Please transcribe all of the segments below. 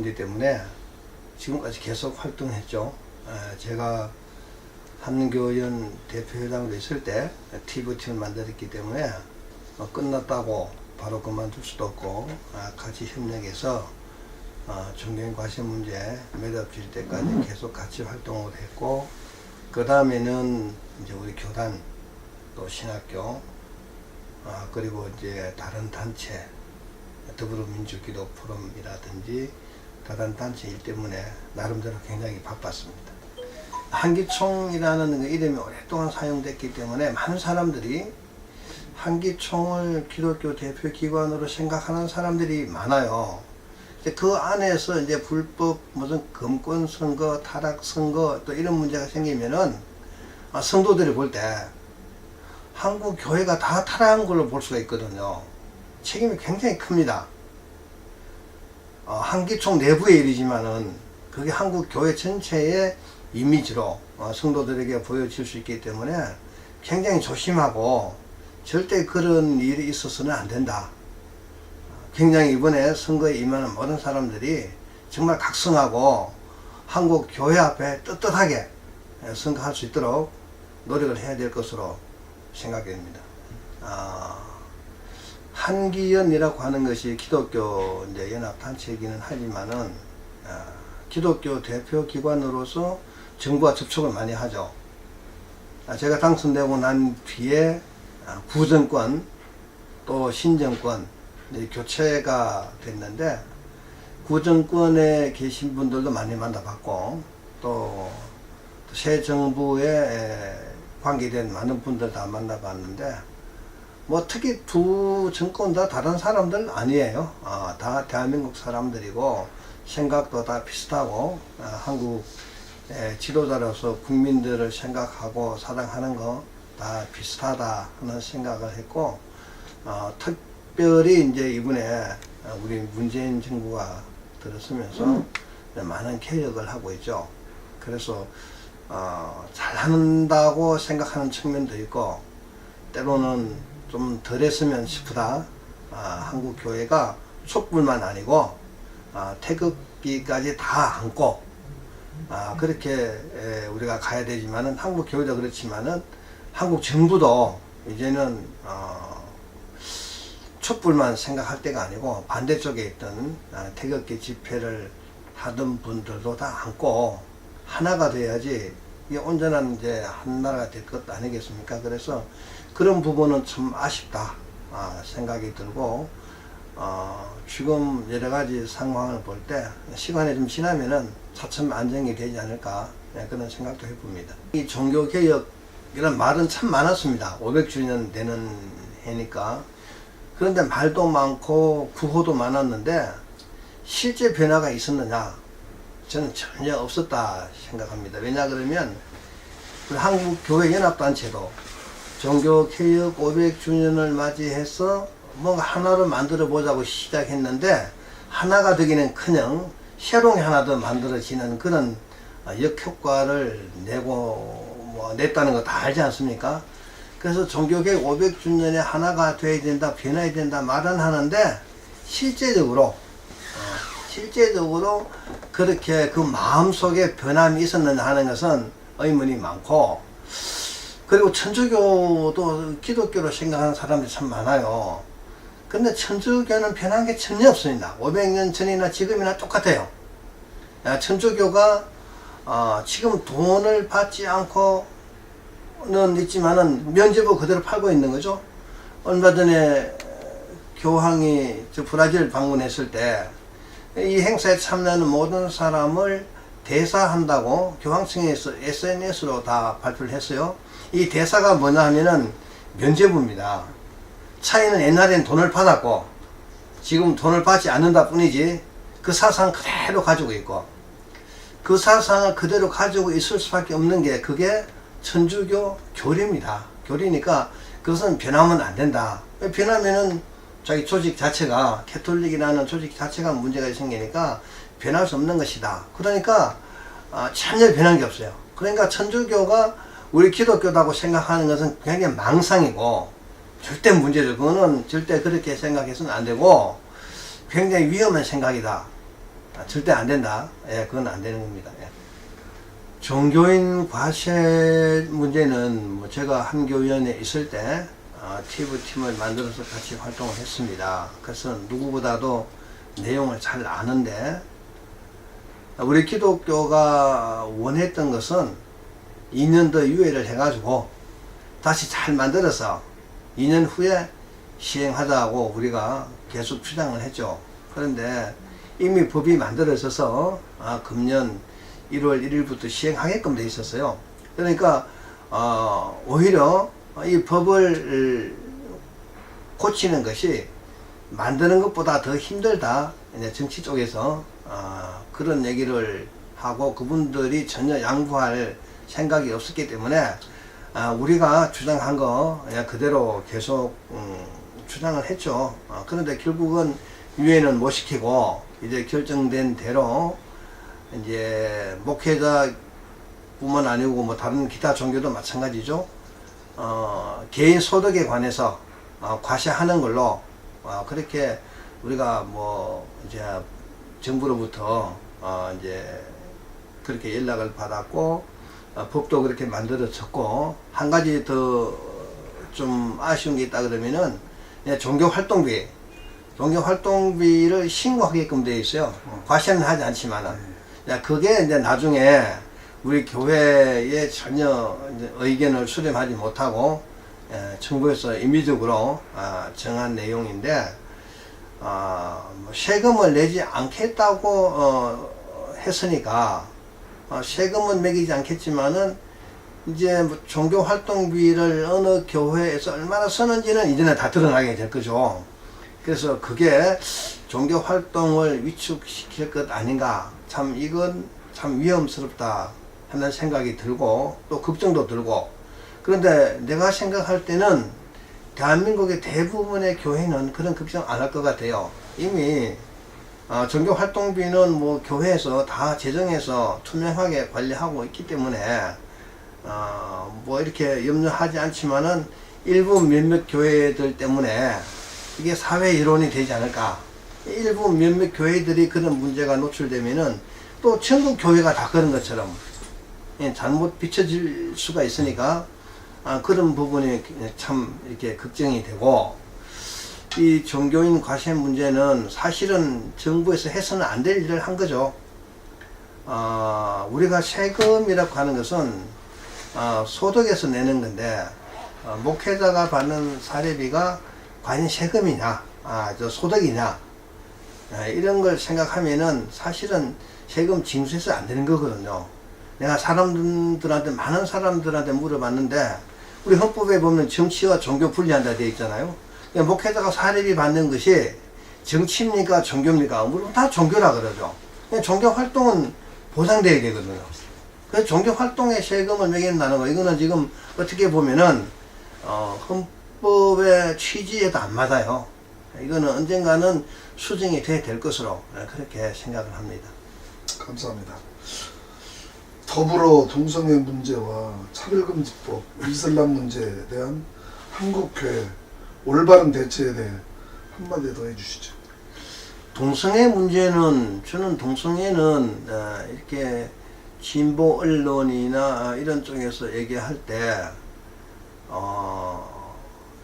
문제 때문에 지금까지 계속 활동했죠. 제가 한교연 대표회장으로 있을 때 TV팀을 만들었기 때문에 끝났다고 바로 그만둘 수도 없고 같이 협력해서 존경 과시 문제 매듭질 때까지 계속 같이 활동을 했고, 그 다음에는 이제 우리 교단 또 신학교 그리고 이제 다른 단체 더불어민주기도 포럼이라든지 다른 단체 일 때문에 나름대로 굉장히 바빴습니다. 한기총이라는 이름이 오랫동안 사용됐기 때문에 많은 사람들이 한기총을 기독교 대표 기관으로 생각하는 사람들이 많아요. 그 안에서 이제 불법 무슨 금권 선거, 타락 선거 또 이런 문제가 생기면은 성도들이 볼 때 한국 교회가 다 타락한 걸로 볼 수가 있거든요. 책임이 굉장히 큽니다. 한기총 내부의 일이지만은 그게 한국 교회 전체의 이미지로 성도들에게 보여질 수 있기 때문에 굉장히 조심하고 절대 그런 일이 있어서는 안 된다. 굉장히 이번에 선거에 임하는 모든 사람들이 정말 각성하고 한국 교회 앞에 떳떳하게 선거할 수 있도록 노력을 해야 될 것으로 생각됩니다. 한기연이라고 하는 것이 기독교 이제 연합단체이기는 하지만은 기독교 대표 기관으로서 정부와 접촉을 많이 하죠. 제가 당선되고 난 뒤에 구정권 또 신정권 교체가 됐는데, 구정권에 계신 분들도 많이 만나봤고 또 새 정부에 관계된 많은 분들 다 만나봤는데, 뭐 특히 두 정권 다 다른 사람들 아니에요. 다 대한민국 사람들이고 생각도 다 비슷하고 한국 지도자로서 국민들을 생각하고 사랑하는 거 다 비슷하다 하는 생각을 했고, 특별히 이제 이번에 우리 문재인 정부가 들어서면서 많은 개혁을 하고 있죠. 그래서 잘한다고 생각하는 측면도 있고, 때로는 좀 덜했으면 싶다. 한국 교회가 촛불만 아니고 태극기까지 다 안고 그렇게 우리가 가야 되지만은, 한국 교회도 그렇지만은 한국 정부도 이제는 촛불만 생각할 때가 아니고 반대쪽에 있던 태극기 집회를 하던 분들도 다 안고 하나가 돼야지 이게 온전한 이제 한 나라가 될 것도 아니겠습니까? 그래서 그런 부분은 참 아쉽다 생각이 들고, 지금 여러 가지 상황을 볼 때 시간이 좀 지나면은 차츰 안정이 되지 않을까 그런 생각도 해봅니다. 이 종교개혁이라는 말은 참 많았습니다. 500주년 되는 해니까. 그런데 말도 많고 구호도 많았는데 실제 변화가 있었느냐? 저는 전혀 없었다 생각합니다. 왜냐 그러면 한국교회연합단체도 종교개혁 500주년을 맞이해서 뭔가 하나로 만들어 보자고 시작했는데, 하나가 되기는커녕 새로운 게 하나 더 만들어지는 그런 역효과를 냈다는 거 다 알지 않습니까? 그래서 종교개혁 500주년에 하나가 돼야 된다, 변해야 된다 말은 하는데, 실제적으로 그렇게 그 마음속에 변함이 있었느냐 하는 것은 의문이 많고, 그리고 천주교도 기독교로 생각하는 사람들이 참 많아요. 근데 천주교는 변한 게 전혀 없습니다. 500년 전이나 지금이나 똑같아요. 천주교가 지금 돈을 받지 않고는 있지만은 면제부 그대로 팔고 있는 거죠. 얼마 전에 교황이 브라질 방문했을 때 이 행사에 참여하는 모든 사람을 대사한다고 교황청에서 SNS로 다 발표를 했어요. 이 대사가 뭐냐 하면은 면제부입니다. 차이는 옛날에는 돈을 받았고 지금 돈을 받지 않는다 뿐이지 그 사상 그대로 가지고 있고, 그 사상을 그대로 가지고 있을 수밖에 없는 게 그게 천주교 교리입니다. 교리니까 그것은 변하면 안 된다. 변하면은 자기 조직 자체가, 캐톨릭이라는 조직 자체가 문제가 생기니까 변할 수 없는 것이다. 그러니까 전혀 변한 게 없어요. 그러니까 천주교가 우리 기독교다고 생각하는 것은 굉장히 망상이고 절대 문제죠. 그거는 절대 그렇게 생각해서는 안 되고 굉장히 위험한 생각이다. 절대 안 된다. 예, 그건 안 되는 겁니다. 예. 종교인 과세 문제는 뭐 제가 한교위원회에 있을 때 TV팀을 만들어서 같이 활동을 했습니다. 그래서 누구보다도 내용을 잘 아는데, 우리 기독교가 원했던 것은 2년 더 유예를 해가지고 다시 잘 만들어서 2년 후에 시행하자고 우리가 계속 주장을 했죠. 그런데 이미 법이 만들어져서 금년 1월 1일부터 시행하게끔 돼 있었어요. 그러니까 오히려 이 법을 고치는 것이 만드는 것보다 더 힘들다. 이제 정치 쪽에서 그런 얘기를 하고 그분들이 전혀 양보할 생각이 없었기 때문에 우리가 주장한 거 그대로 계속 주장을 했죠. 그런데 결국은 유예는 못 시키고 이제 결정된 대로 이제 목회자뿐만 아니고 뭐 다른 기타 종교도 마찬가지죠. 개인 소득에 관해서 과세하는 걸로 그렇게 우리가 뭐 이제 정부로부터 이제 그렇게 연락을 받았고 법도 그렇게 만들어졌고, 한 가지 더 좀 아쉬운 게 있다 그러면은 종교 활동비를 신고하게끔 되어 있어요. 과세는 하지 않지만은. 그게 이제 나중에 우리 교회에 전혀 의견을 수렴하지 못하고 정부에서 임의적으로 정한 내용인데, 세금을 내지 않겠다고 했으니까 세금은 매기지 않겠지만은 이제 뭐 종교 활동비를 어느 교회에서 얼마나 쓰는지는 이제는 다 드러나게 될 거죠. 그래서 그게 종교 활동을 위축시킬 것 아닌가. 참 이건 참 위험스럽다 하는 생각이 들고 또 걱정도 들고, 그런데 내가 생각할 때는 대한민국의 대부분의 교회는 그런 걱정 안 할 것 같아요. 이미 종교 활동비는 뭐 교회에서 다 재정해서 투명하게 관리하고 있기 때문에 뭐 이렇게 염려하지 않지만은 일부 몇몇 교회들 때문에 이게 사회 이론이 되지 않을까. 일부 몇몇 교회들이 그런 문제가 노출되면은 또 전국 교회가 다 그런 것처럼 잘못 비춰질 수가 있으니까 그런 부분이 참 이렇게 걱정이 되고, 이 종교인 과세 문제는 사실은 정부에서 해서는 안 될 일을 한 거죠. 우리가 세금이라고 하는 것은 소득에서 내는 건데, 목회자가 받는 사례비가 과연 세금이냐, 소득이냐, 이런 걸 생각하면은 사실은 세금 징수해서 안 되는 거거든요. 내가 많은 사람들한테 물어봤는데, 우리 헌법에 보면 정치와 종교 분리한다 되어 있잖아요. 목회자가 사례비 받는 것이 정치입니까 종교입니까? 물론 다 종교라 그러죠. 종교 활동은 보상돼야 되거든요. 그래서 종교 활동에 세금을 매긴다는 거, 이거는 지금 어떻게 보면은 헌법의 취지에도 안 맞아요. 이거는 언젠가는 수정이 돼야 될 것으로 그렇게 생각을 합니다. 감사합니다. 더불어 동성애 문제와 차별금지법, 이슬람 문제에 대한 한국교회 올바른 대처에 대해 한마디 더 해주시죠. 동성애 문제는, 저는 동성애는 이렇게 진보 언론이나 이런 쪽에서 얘기할 때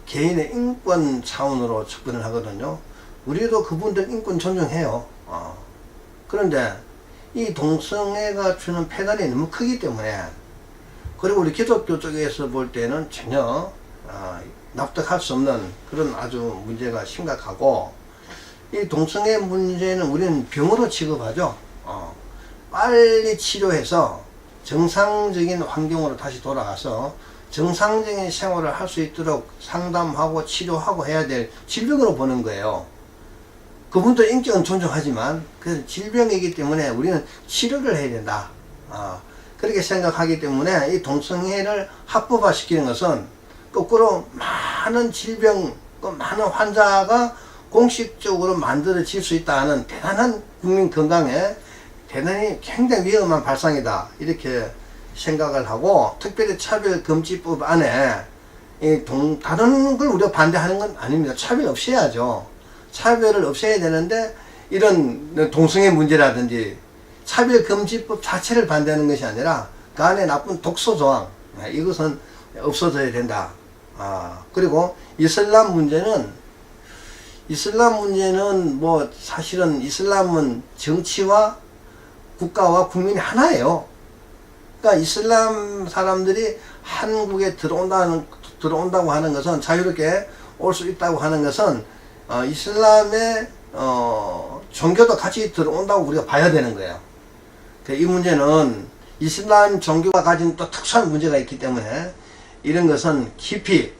개인의 인권 차원으로 접근을 하거든요. 우리도 그분들 인권 존중해요. 그런데 이 동성애가 주는 폐단이 너무 크기 때문에, 그리고 우리 기독교 쪽에서 볼 때는 전혀 납득할 수 없는 그런 아주 문제가 심각하고, 이 동성애 문제는 우리는 병으로 취급하죠. 빨리 치료해서 정상적인 환경으로 다시 돌아가서 정상적인 생활을 할 수 있도록 상담하고 치료하고 해야 될 질병으로 보는 거예요. 그분도 인격은 존중하지만 그 질병이기 때문에 우리는 치료를 해야 된다. 그렇게 생각하기 때문에 이 동성애를 합법화시키는 것은 거꾸로 많은 질병, 많은 환자가 공식적으로 만들어질 수 있다는 대단한 국민 건강에 대단히 굉장히 위험한 발상이다, 이렇게 생각을 하고, 특별히 차별금지법 안에 다른 걸 우리가 반대하는 건 아닙니다. 차별 없애야죠. 차별을 없애야 되는데 이런 동성애 문제라든지 차별금지법 자체를 반대하는 것이 아니라 그 안에 나쁜 독소 조항, 이것은 없어져야 된다. 그리고 이슬람 문제는 뭐 사실은 이슬람은 정치와 국가와 국민이 하나예요. 그러니까 이슬람 사람들이 한국에 들어온다고 하는 것은, 자유롭게 올 수 있다고 하는 것은 이슬람의 종교도 같이 들어온다고 우리가 봐야 되는 거예요. 이 문제는 이슬람 종교가 가진 또 특수한 문제가 있기 때문에 이런 것은 깊이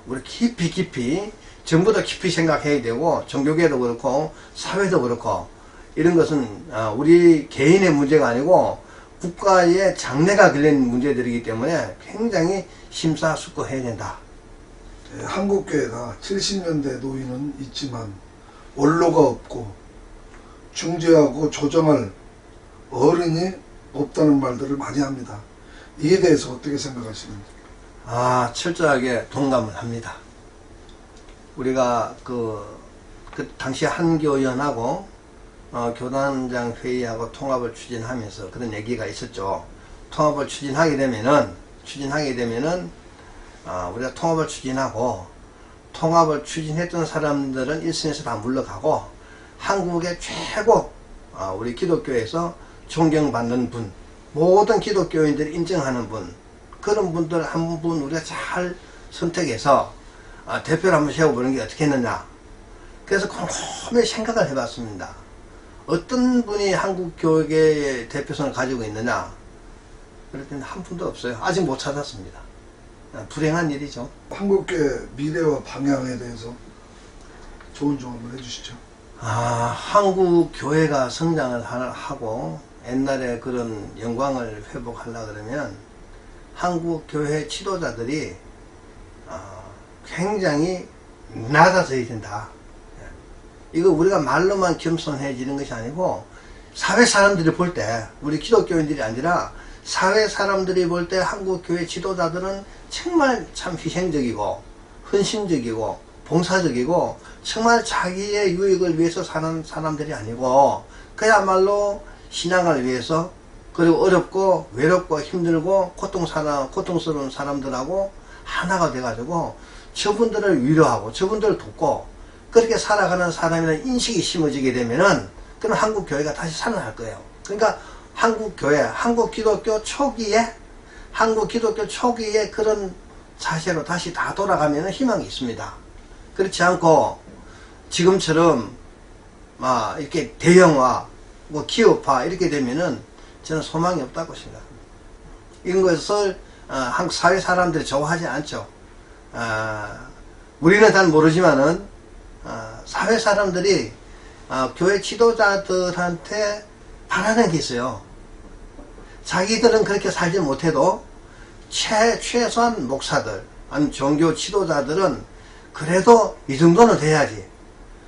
우리 깊이 전부 다 깊이 생각해야 되고, 종교계도 그렇고 사회도 그렇고, 이런 것은 우리 개인의 문제가 아니고 국가의 장래가 걸린 문제들이기 때문에 굉장히 심사숙고해야 된다. 한국교회가 70년대 노인은 있지만 원로가 없고 중재하고 조정할 어른이 없다는 말들을 많이 합니다. 이에 대해서 어떻게 생각하시는지? 철저하게 동감을 합니다. 우리가 그 당시 한교연하고 교단장 회의하고 통합을 추진하면서 그런 얘기가 있었죠. 통합을 추진하게 되면은 우리가 통합을 추진하고, 통합을 추진했던 사람들은 일선에서 다 물러가고, 한국의 최고 우리 기독교에서 존경받는 분, 모든 기독교인들이 인정하는 분, 그런 분들 한 분 우리가 잘 선택해서 대표를 한번 세워보는 게 어떻겠느냐. 그래서 곰곰이 생각을 해봤습니다. 어떤 분이 한국교회의 대표성을 가지고 있느냐. 그랬더니 한 분도 없어요. 아직 못 찾았습니다. 불행한 일이죠. 한국교회 미래와 방향에 대해서 좋은 조언을 해주시죠. 한국교회가 성장을 하고 옛날에 그런 영광을 회복하려고 그러면 한국교회 지도자들이 굉장히 낮아져야 된다. 이거 우리가 말로만 겸손해지는 것이 아니고, 사회 사람들이 볼 때, 우리 기독교인들이 아니라 사회 사람들이 볼 때 한국교회 지도자들은 정말 참 희생적이고 헌신적이고 봉사적이고 정말 자기의 유익을 위해서 사는 사람들이 아니고, 그야말로 신앙을 위해서, 그리고 어렵고 외롭고 힘들고 고통스러운 사람들하고 하나가 돼가지고 저분들을 위로하고 저분들을 돕고 그렇게 살아가는 사람이라는 인식이 심어지게 되면은, 그럼 한국교회가 다시 살아날 거예요. 그러니까 한국교회, 한국기독교 초기에 그런 자세로 다시 다 돌아가면 희망이 있습니다. 그렇지 않고 지금처럼 이렇게 대형화, 기업화 이렇게 되면은 저는 소망이 없다고 생각합니다. 이런 것을 한국 사회 사람들이 좋아하지 않죠. 우리는 잘 모르지만은 사회 사람들이 교회 지도자들한테 바라는 게 있어요. 자기들은 그렇게 살지 못해도 최소한 목사들, 아니면 종교 지도자들은 그래도 이 정도는 돼야지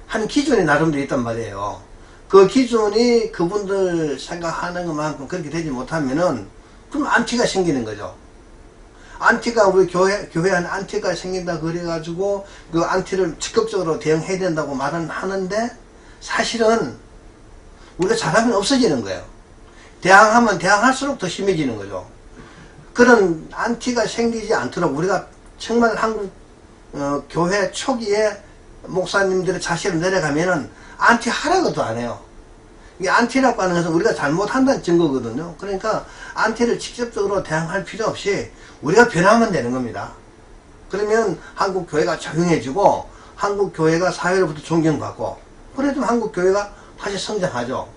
한 기준이 나름대로 있단 말이에요. 그 기준이 그분들 생각하는 것만큼 그렇게 되지 못하면은 그럼 안티가 생기는 거죠. 안티가 우리 교회 안에 안티가 생긴다 그래가지고 그 안티를 적극적으로 대응해야 된다고 말은 하는데, 사실은 우리가 잘하면 없어지는 거예요. 대항하면 대항할수록 더 심해지는 거죠. 그런 안티가 생기지 않도록 우리가 정말 한국 교회 초기에 목사님들의 자세로 내려가면은 안티 하라고도 안 해요. 이 안티라고 하는 것은 우리가 잘못한다는 증거거든요. 그러니까 안티를 직접적으로 대항할 필요 없이 우리가 변하면 되는 겁니다. 그러면 한국 교회가 조용해지고 한국 교회가 사회로부터 존경받고, 그래도 한국 교회가 다시 성장하죠.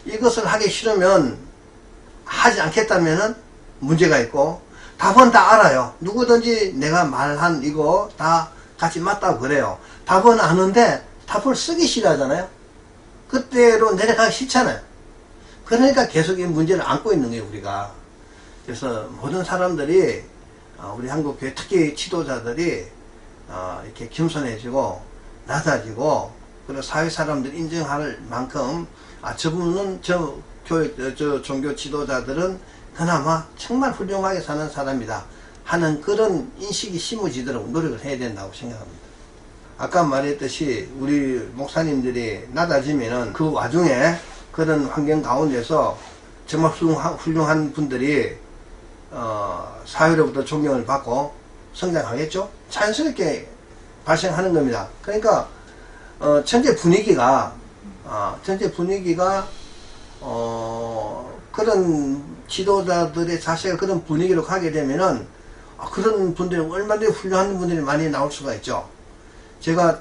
이것을 하기 싫으면, 하지 않겠다면은 문제가 있고, 답은 다 알아요. 누구든지 내가 말한 이거 다 같이 맞다고 그래요. 답은 아는데 답을 쓰기 싫어하잖아요. 그때로 내려가기 싫잖아요. 그러니까 계속 이 문제를 안고 있는 거예요, 우리가. 그래서 모든 사람들이, 우리 한국교회 특히 지도자들이 이렇게 겸손해지고 낮아지고, 그리고 사회 사람들이 인정할 만큼 저분은 저 종교 지도자들은 그나마 정말 훌륭하게 사는 사람이다 하는 그런 인식이 심어지도록 노력을 해야 된다고 생각합니다. 아까 말했듯이 우리 목사님들이 낮아지면은 그 와중에 그런 환경 가운데서 정말 훌륭한 분들이 사회로부터 존경을 받고 성장하겠죠? 자연스럽게 발생하는 겁니다. 그러니까 전체 분위기가 그런 지도자들의 자세가 그런 분위기로 가게 되면은 그런 분들이 얼마나 훌륭한 분들이 많이 나올 수가 있죠. 제가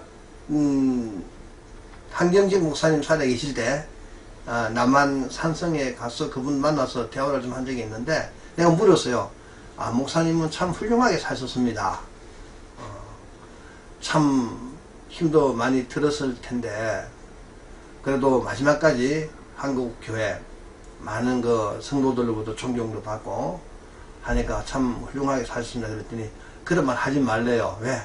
한경직 목사님 살아 계실 때 남한 산성에 가서 그분 만나서 대화를 좀 한 적이 있는데 내가 물었어요. 목사님은 참 훌륭하게 사셨습니다. 참 힘도 많이 들었을 텐데 그래도 마지막까지 한국 교회 많은 그 성도들로부터 존경도 받고 하니까 참 훌륭하게 사셨습니다. 그랬더니 그런 말 하지 말래요. 왜?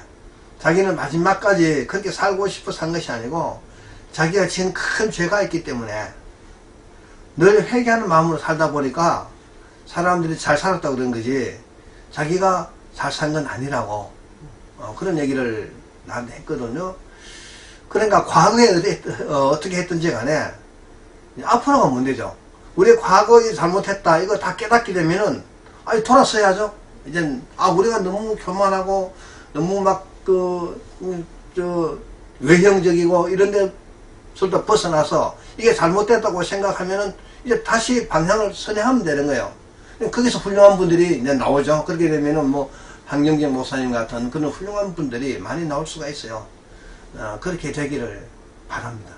자기는 마지막까지 그렇게 살고 싶어 산 것이 아니고 자기가 지은 큰 죄가 있기 때문에 늘 회개하는 마음으로 살다 보니까 사람들이 잘 살았다고 그런 거지 자기가 잘 산 건 아니라고 그런 얘기를 나한테 했거든요. 그러니까 과거에 어떻게 했든지 간에 앞으로가 문제죠. 우리 과거에 잘못했다 이거 다 깨닫게 되면은 돌아서야죠. 이젠 우리가 너무 교만하고 너무 막 외형적이고 이런 데서도 벗어나서 이게 잘못됐다고 생각하면은 이제 다시 방향을 선회하면 되는 거예요. 거기서 훌륭한 분들이 이제 나오죠. 그렇게 되면은 뭐 한경직 목사님 같은 그런 훌륭한 분들이 많이 나올 수가 있어요. 그렇게 되기를 바랍니다.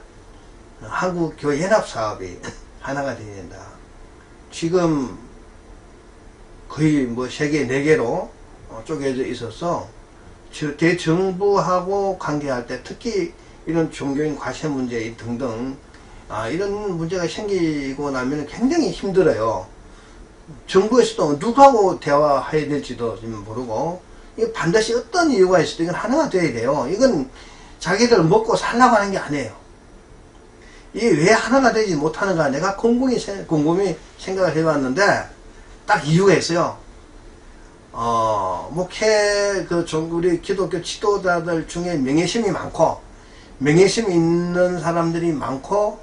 한국 교회 연합 사업이 하나가 되어야 된다. 지금 거의 뭐 세계 4개로 쪼개져 있어서 대정부하고 관계할 때 특히 이런 종교인 과세 문제 등등 이런 문제가 생기고 나면 굉장히 힘들어요. 정부에서도 누구하고 대화해야 될지도 모르고 이게 반드시 어떤 이유가 있어도 이건 하나가 돼야 돼요. 이건 자기들 먹고 살라고 하는 게 아니에요. 이게 왜 하나가 되지 못하는가 내가 곰곰이 생각을 해봤는데 딱 이유가 있어요. 우리 기독교 지도자들 중에 명예심이 많고 명예심 있는 사람들이 많고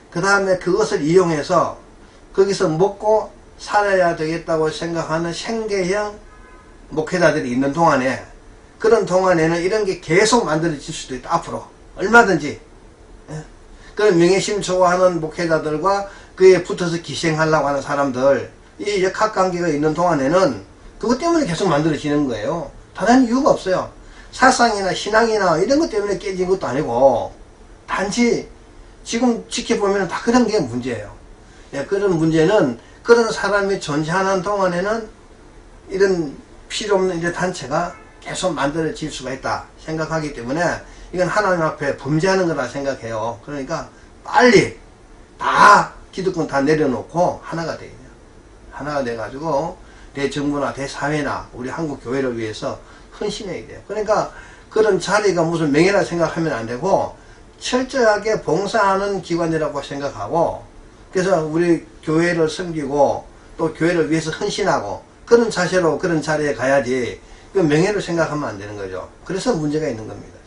그 다음에 그것을 이용해서 거기서 먹고 살아야 되겠다고 생각하는 생계형 목회자들이 있는 동안에 그런 동안에는 이런 게 계속 만들어질 수도 있다. 앞으로 얼마든지 그런 명예심 좋아하는 목회자들과 그에 붙어서 기생하려고 하는 사람들 이 역학관계가 있는 동안에는 그것 때문에 계속 만들어지는 거예요. 다른 이유가 없어요. 사상이나 신앙이나 이런 것 때문에 깨진 것도 아니고 단지 지금 지켜보면 다 그런 게 문제예요. 그런 문제는 그런 사람이 존재하는 동안에는 이런 필요 없는 이제 단체가 계속 만들어질 수가 있다 생각하기 때문에 이건 하나님 앞에 범죄하는 거다 생각해요. 그러니까 빨리 다 기득권 다 내려놓고 하나가 돼요. 하나가 돼가지고 대정부나 대사회나 우리 한국 교회를 위해서 헌신해야 돼요. 그러니까 그런 자리가 무슨 명예라 생각하면 안 되고 철저하게 봉사하는 기관이라고 생각하고 그래서 우리 교회를 섬기고 또 교회를 위해서 헌신하고 그런 자세로 그런 자리에 가야지 그 명예를 생각하면 안 되는 거죠. 그래서 문제가 있는 겁니다.